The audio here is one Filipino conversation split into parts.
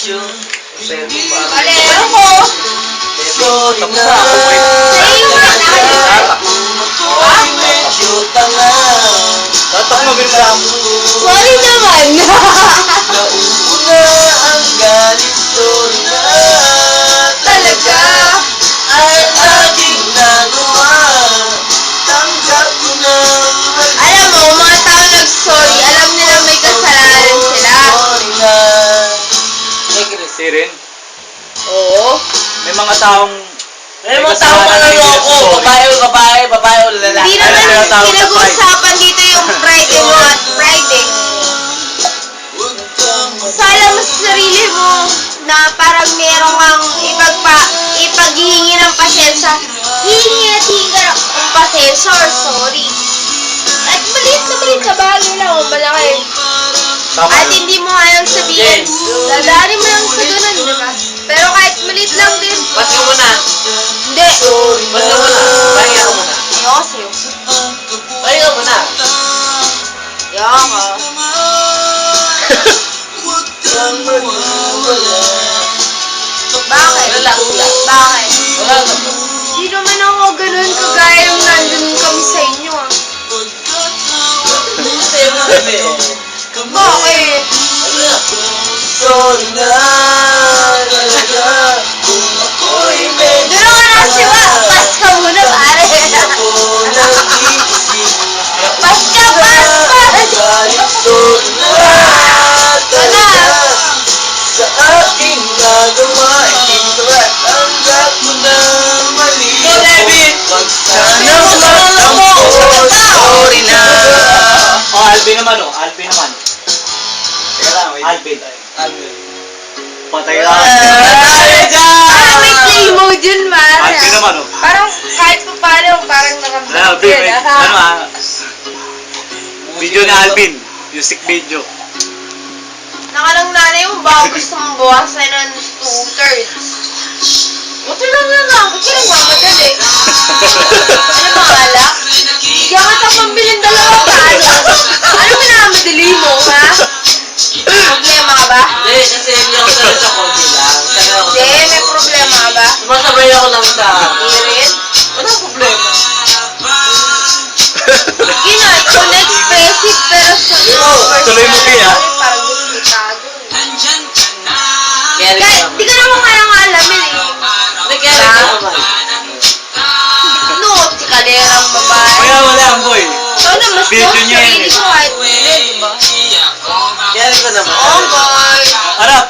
Palero ko. Tapos na ako. Sa'yo nga, Tatak mo bilang. sorry naman. Nauna ang ganito na Talaga. ay aking nagawa. Tanggap ko na Alam mo, mga tao nag-sorry, alam nila may kasalanan sila. Si Rin. Oo. May mga taong May mga tao manloloko, babae o lalaki. Hindi naman pinag-uusapan dito yung Friday mo at Friday. Sala mo sa sarili mo na parang meron kang ipaghihingi ng pasensya. Hihingi at hihingi ka ng pasensya or sorry. At maliit na bagay lang o malaki. tama. At hindi mo kayang sabihin, dadaanin mo lang sa ganun, di ba? Pero kahit maliit lang din. Ba't ka muna? Hindi. Ba't ka muna? Pahinga ka muna. Ayoko sa'yo. Pahinga ka muna. Ayoko. Bakit? Relax lang. Bakit? Wala naman. Hindi naman ako ganun kagaya ng nandun kami sa inyo ah. Sa'yo mo sabi eh. Bakit? Sorry na talaga kung ako'y medyo Doon ako nasiwa. Pas ka muna pare. Pas ka, pas! Ganito na talaga sa aking nagawa. Ito at tanggap mo na mali. Sana alam mo, sorry na. Oh, Alvin naman oh. Alvin naman. Teka lang, wait. Alvin. Patay lang. Parang may play mode yun, Mara. Alvin naman oh. Parang kahit pa paano, parang nakamdaman Alvin, yun, wait. ah. Ano ah? Video ni Alvin. Music video. Nakalang nanay mo, baka gusto mong bawasan ng 2/3. Buti lang na lang, ba't ka nagmamadali? Ano ba, alak? Bigyan ka sa pambiling dalawang kaso. Ano minamadali mo, ha? Problema ka ba? Hindi, kasi hindi ako sanay sa konti lang. Sanay ako Hindi, may problema ka ba? Sumasabay ako lang sa... Irin? Walang problema. Sige na, ikaw na expressive, pero sa tuloy mo, Pia. parang delikado. Kaya rin Kahit, naman. di ka naman kayang alamin eh. Hindi, kaya rin naman. No, si kalerang babae. Kaya wala ang boy. Ikaw na, mas Video close niya sa yun sarili eh. ko kahit hindi, di ba? Kaya rin ko naman. Oh, boy. Harap.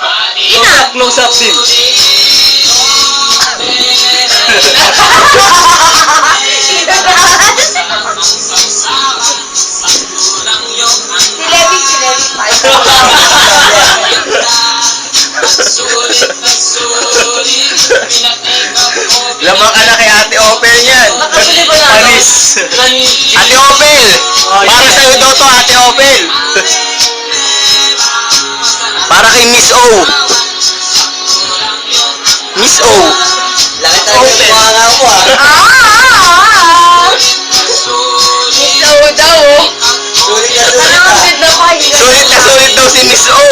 Close up scene. Si Levi pa. Lamang ka na kay Ate Opel yan. Nakabili ba na? Panis. Ate Opel! Para sa'yo daw to, Ate Opel. Para kay Miss O. Miss O. Laki talaga yung mga nga mo ah. Ito daw. Sulit na sulit Parang ang ah. ganda pa yun. Sulit na sulit daw si Miss O.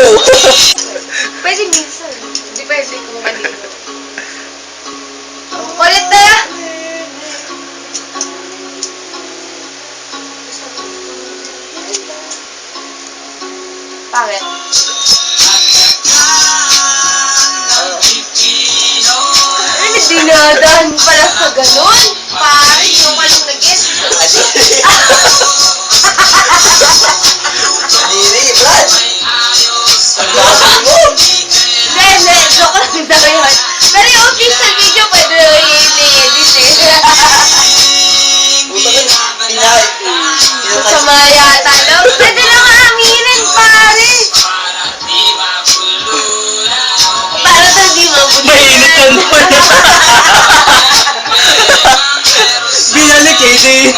Pwede minsan. Hindi pwede kung kanina. Kulit na yan. Bakit? Ano dinadaan pala sa ganun? Pare, yung walang nag-get. Diri, Brad. Ang basa mo. Hindi, joke lang daw yun. Pero yung official video, pwede na i-edit eh. Sama yata lang. Pwede lang aminin, pare. Para sa di mabuti. Mainit yan boy. Binalik eh.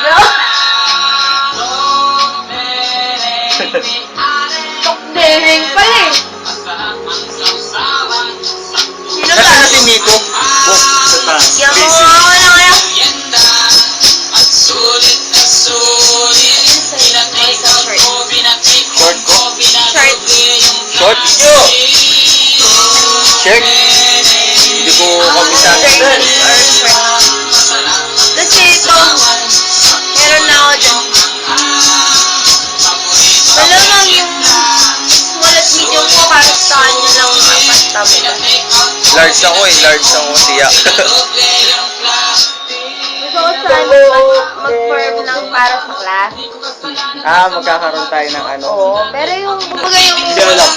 No? Tokdeneng pala eh. Sino ba? Nasaan na si Miko? Sa taas. Yan mo Busy. nga wala kaya. Short ko? Short. What? Check. Hindi ko kabisado. Kasi ito, meron na ako dyan. Malamang yung small at medium ko para sa kanya lang mapatama. Large ako eh. Large ako, tiya. Gusto ko sana mag-firm lang para sa class. Magkakaroon tayo ng ano. Oo, pero yung, kumbaga yung... Hindi alam.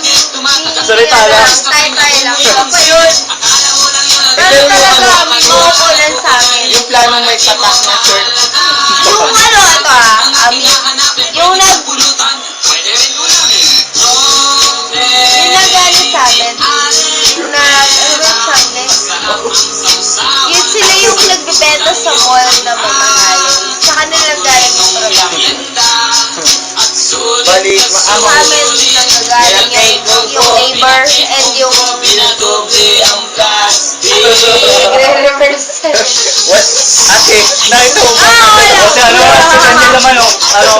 Salita lang. Tayo lang. Iba pa yun. Pero talaga, may makukulan sa amin. Yung planong may patak na shirt. Yung ano, ito yung nagalit sa amin, na, ano ba yung sabi? Yun sila yung nagbibenta sa mall na mamahalin. Sa kanilang galing yung production. Bali, Sa amin nang nagaling yung neighbors and yung nagre-rehearse. What? Ate, nakita mo ba? Wala. Kasi ano, sa kanya naman, ano,